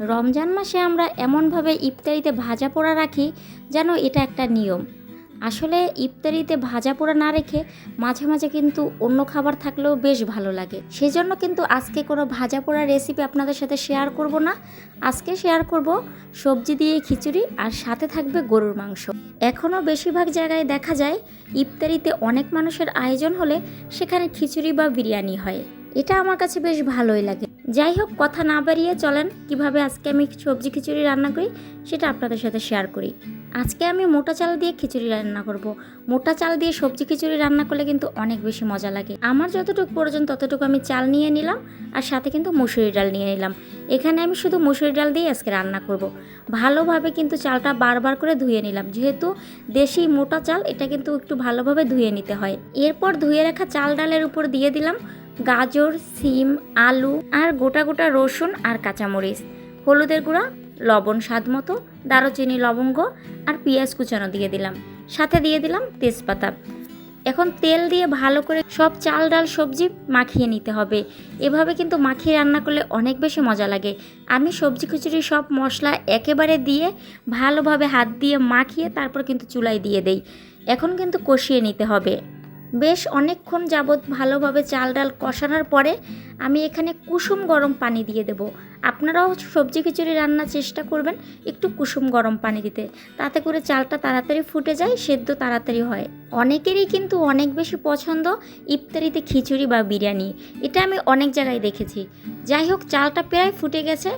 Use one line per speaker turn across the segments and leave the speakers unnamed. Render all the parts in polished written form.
রমজান মাসে আমরা এমনভাবে ইফতারিতে ভাজা পোড়া রাখি যেন এটা একটা নিয়ম। আসলে ইফতারিতে ভাজা পোড়া না রেখে মাঝে মাঝে কিন্তু অন্য খাবার থাকলেও বেশ ভালো লাগে। সেজন্য কিন্তু আজকে কোনো ভাজা পোড়া রেসিপি আপনাদের সাথে শেয়ার করব না। আজকে শেয়ার করব সবজি দিয়ে খিচুড়ি, আর সাথে থাকবে গরুর মাংস। এখনও বেশিরভাগ জায়গায় দেখা যায় ইফতারিতে অনেক মানুষের আয়োজন হলে সেখানে খিচুড়ি বা বিরিয়ানি হয়। এটা আমার কাছে বেশ ভালোই লাগে। যাই হোক, কথা না বাড়িয়ে চলেন কিভাবে আজকে আমি সবজি খিচুড়ি রান্না করি সেটা আপনাদের সাথে শেয়ার করি। আজকে আমি মোটা চাল দিয়ে খিচুড়ি রান্না করব। মোটা চাল দিয়ে সবজি খিচুড়ি রান্না করলে কিন্তু অনেক বেশি মজা লাগে। আমার যতটুকু প্রয়োজন ততটুকু আমি চাল নিয়ে নিলাম, আর সাথে কিন্তু মুসুরি ডাল নিয়ে নিলাম। এখানে আমি শুধু মুসুরি ডাল দিয়ে আজকে রান্না করব। ভালোভাবে কিন্তু চালটা বারবার করে ধুয়ে নিলাম, যেহেতু দেশি মোটা চাল, এটা কিন্তু একটু ভালোভাবে ধুয়ে নিতে হয়। এরপর ধুয়ে রাখা চাল ডালের উপর দিয়ে দিলাম গাজর, সিম, আলু আর গোটা গোটা রসুন আর কাঁচামরিচ, হলুদের গুঁড়া, লবণ স্বাদ মতো, দারুচিনি, লবঙ্গ আর পেঁয়াজ কুচানো দিয়ে দিলাম। সাথে দিয়ে দিলাম তেজপাতা। এখন তেল দিয়ে ভালো করে সব চাল ডাল সবজি মাখিয়ে নিতে হবে। এভাবে কিন্তু মাখিয়ে রান্না করলে অনেক বেশি মজা লাগে। আমি সবজি খিচুড়ি সব মশলা একেবারে দিয়ে ভালোভাবে হাত দিয়ে মাখিয়ে তারপর কিন্তু চুলায় দিয়ে দেই। এখন কিন্তু কষিয়ে নিতে হবে। বেশ অনেকক্ষণ যাবৎ ভালোভাবে চাল ডাল কষানোর পরে আমি এখানে কুসুম গরম পানি দিয়ে দেব। আপনারাও সবজি খিচুড়ি রান্নার চেষ্টা করবেন একটু কুসুম গরম পানি দিতে, তাতে করে চালটা তাড়াতাড়ি ফুটে যায়, সেদ্ধ তাড়াতাড়ি হয়। অনেকেরই কিন্তু অনেক বেশি পছন্দ ইফতারিতে খিচুড়ি বা বিরিয়ানি, এটা আমি অনেক জায়গায় দেখেছি। যাই হোক, চালটা প্রায় ফুটে গেছে।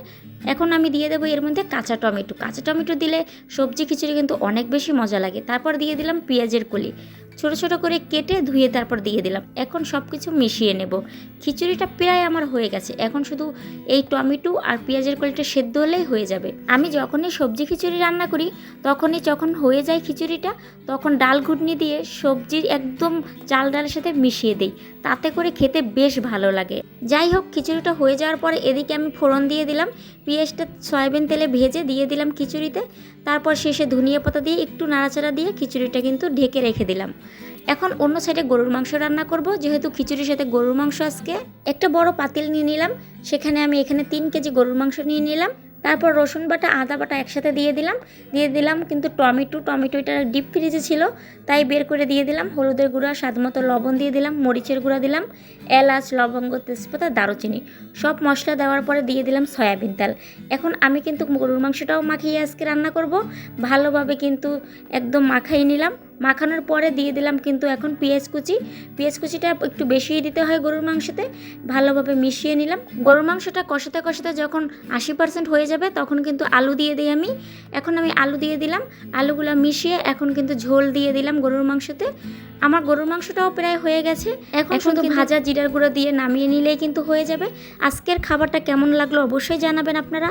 এখন আমি দিয়ে দেবো এর মধ্যে কাঁচা টমেটো। কাঁচা টমেটো দিলে সবজি খিচুড়ি কিন্তু অনেক বেশি মজা লাগে। তারপর দিয়ে দিলাম পেঁয়াজের কলি, ছোট ছোট করে কেটে ধুয়ে তারপর দিয়ে দিলাম। এখন সব কিছু মিশিয়ে নেব। খিচুড়িটা প্রায় আমার হয়ে গেছে। এখন শুধু এই টমেটো আর পেঁয়াজের কলিটা সেদ্ধ হলেই হয়ে যাবে। আমি যখনই সবজি খিচুড়ি রান্না করি তখনই যখন হয়ে যায় খিচুড়িটা, তখন ডাল ঘুটনি দিয়ে সবজি একদম চাল ডালের সাথে মিশিয়ে দিই, তাতে করে খেতে বেশ ভালো লাগে। যাই হোক, খিচুড়িটা হয়ে যাওয়ার পরে এদিকে আমি ফোড়ন দিয়ে দিলাম। পেঁয়াজটা সয়াবিন তেলে ভেজে দিয়ে দিলাম খিচুড়িতে। তারপর শেষে ধনিয়া পাতা দিয়ে একটু নাড়াচাড়া দিয়ে খিচুড়িটা কিন্তু ঢেকে রেখে দিলাম। এখন অন্য সাইডে গরুর মাংস রান্না করব। যেহেতু খিচুড়ির সাথে গরুর মাংস, আজকে একটা বড় পাতিল নিয়ে নিলাম। সেখানে আমি এখানে 3 কেজি গরুর মাংস নিয়ে নিলাম। তারপর রসুন বাটা, আদা বাটা একসাথে দিয়ে দিলাম কিন্তু টমেটো এটা ডিপ ফ্রিজে ছিল তাই বের করে দিয়ে দিলাম। হলুদের গুঁড়া, স্বাদ মতো লবণ দিয়ে দিলাম, মরিচের গুঁড়া দিলাম, এলাচ, লবঙ্গ, তেজপাতা, দারুচিনি সব মশলা দেওয়ার পরে দিয়ে দিলাম সয়াবিন তেল। এখন আমি কিন্তু গরুর মাংসটাও মাখিয়ে আজকে রান্না করব। ভালোভাবে কিন্তু একদম মাখাই নিলাম। মাখানোর পরে দিয়ে দিলাম কিন্তু এখন পেঁয়াজ কুচিটা একটু বেশিই দিতে হয় গরুর মাংসতে। ভালোভাবে মিশিয়ে নিলাম। গরুর মাংসটা কষাতে কষাতে যখন 80% হয়ে যাবে তখন কিন্তু আলু দিয়ে দিই আমি। এখন আমি আলু দিয়ে দিলাম। আলুগুলো মিশিয়ে এখন কিন্তু ঝোল দিয়ে দিলাম গরুর মাংসতে। আমার গরুর মাংসটাও প্রায় হয়ে গেছে। এখন শুধু ভাজা জিরার গুঁড়ো দিয়ে নামিয়ে নিলেই কিন্তু হয়ে যাবে। আজকের খাবারটা কেমন লাগলো অবশ্যই জানাবেন আপনারা।